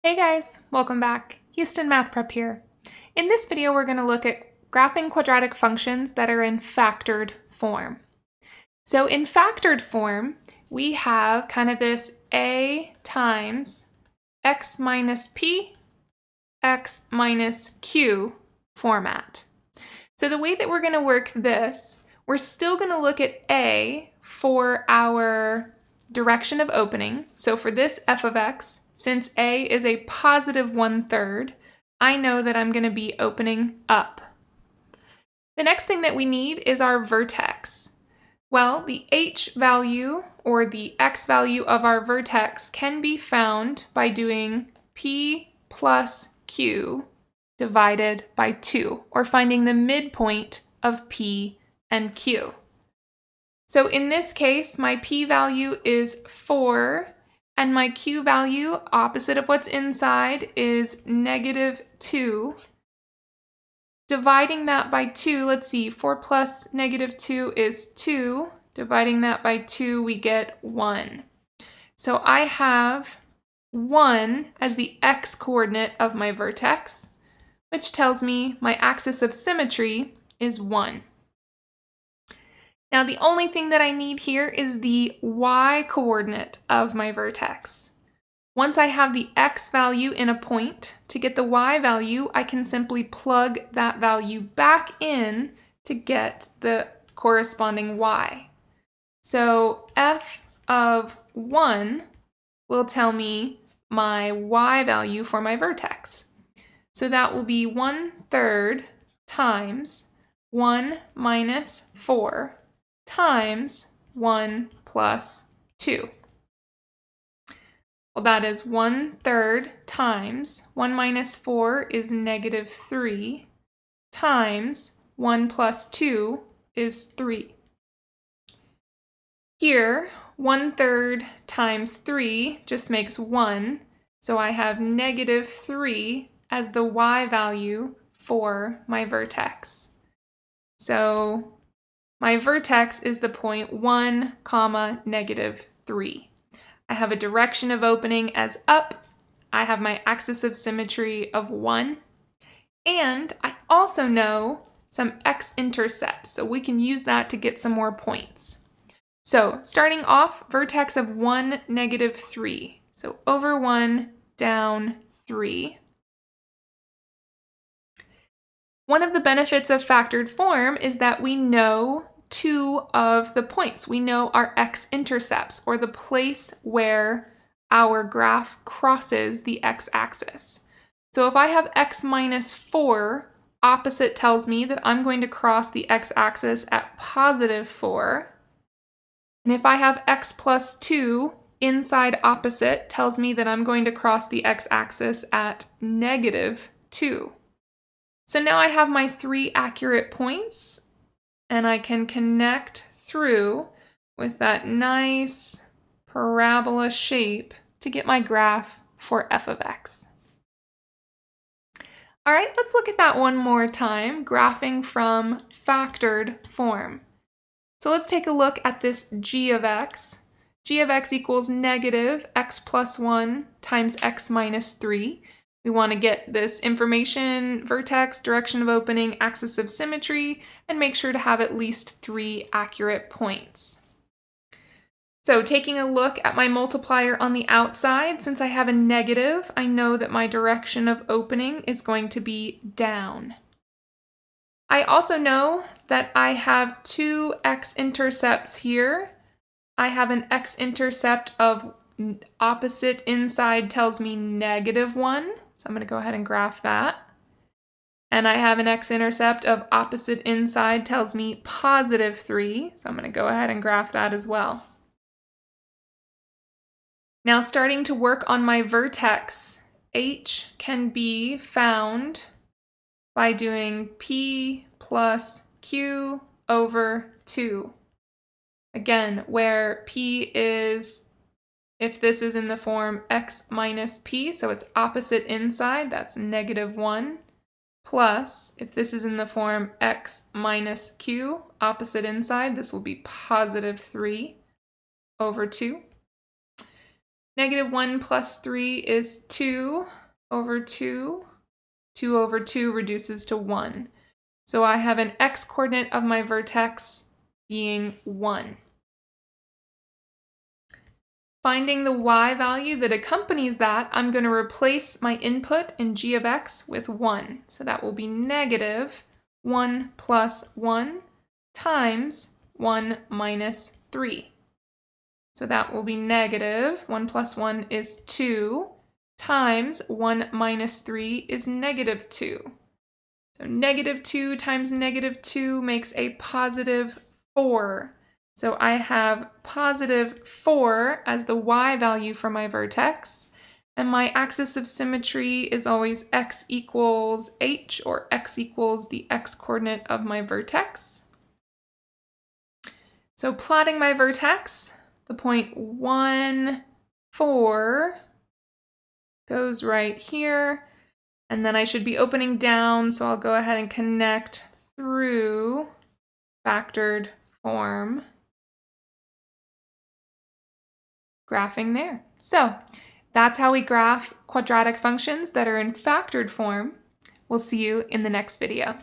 Hey guys, welcome back. Houston Math Prep here. In this video, we're going to look at graphing quadratic functions that are in factored form. So in factored form, we have kind of this a times x minus p, x minus q format. So the way that we're going to work this, we're still going to look at a for our direction of opening. So for this f of x, since a is a positive 1/3, I know that I'm going to be opening up. The next thing that we need is our vertex. Well, the h value or the x value of our vertex can be found by doing p plus q divided by 2, or finding the midpoint of p and q. So in this case, my p value is 4, and my q value, opposite of what's inside, is -2. Dividing that by 2, let's see, 4 plus -2 is 2. Dividing that by 2, we get 1. So I have 1 as the x-coordinate of my vertex, which tells me my axis of symmetry is 1. Now the only thing that I need here is the y-coordinate of my vertex. Once I have the x value in a point, to get the y value, I can simply plug that value back in to get the corresponding y. So f of 1 will tell me my y value for my vertex. So that will be 1/3 times 1 minus 4 times 1 plus 2. Well, that is 1/3 times 1 minus 4 is -3 times 1 plus 2 is 3. Here, 1/3 times 3 just makes 1, so I have -3 as the y value for my vertex. So my vertex is the point 1, -3. I have a direction of opening as up. I have my axis of symmetry of 1. And I also know some x-intercepts, so we can use that to get some more points. So starting off, vertex of 1, -3. So over 1, down 3. One of the benefits of factored form is that we know 2 of the points. We know our x-intercepts, or the place where our graph crosses the x-axis. So if I have x minus 4, opposite tells me that I'm going to cross the x-axis at +4. And if I have x plus 2, inside opposite tells me that I'm going to cross the x-axis at -2. So now I have my 3 accurate points, and I can connect through with that nice parabola shape to get my graph for f of x. All right, let's look at that one more time, graphing from factored form. So let's take a look at this g of x. G of x equals -x plus 1 times x minus 3. We want to get this information, vertex, direction of opening, axis of symmetry, and make sure to have at least 3 accurate points. So taking a look at my multiplier on the outside, since I have a negative, I know that my direction of opening is going to be down. I also know that I have 2 x-intercepts here. I have an x-intercept of opposite inside tells me -1. So I'm going to go ahead and graph that. And I have an x-intercept of opposite inside tells me +3. So I'm going to go ahead and graph that as well. Now starting to work on my vertex, h can be found by doing p plus q over 2. Again, where p is, if this is in the form x minus p, so it's opposite inside, that's -1, plus, if this is in the form x minus q, opposite inside, this will be +3 over 2. Negative 1 plus 3 is 2 over 2. 2 over 2 reduces to 1. So I have an x-coordinate of my vertex being 1. Finding the y value that accompanies that, I'm going to replace my input in g of x with 1. So that will be negative 1 plus 1 times 1 minus 3. So that will be negative 1 plus 1 is 2 times 1 minus 3 is negative 2. So negative 2 times negative 2 makes a positive 4. So I have positive 4 as the y value for my vertex, and my axis of symmetry is always x equals h, or x equals the x-coordinate of my vertex. So plotting my vertex, the point 1, 4 goes right here, and then I should be opening down, so I'll go ahead and connect through factored form. Graphing there. So that's how we graph quadratic functions that are in factored form. We'll see you in the next video.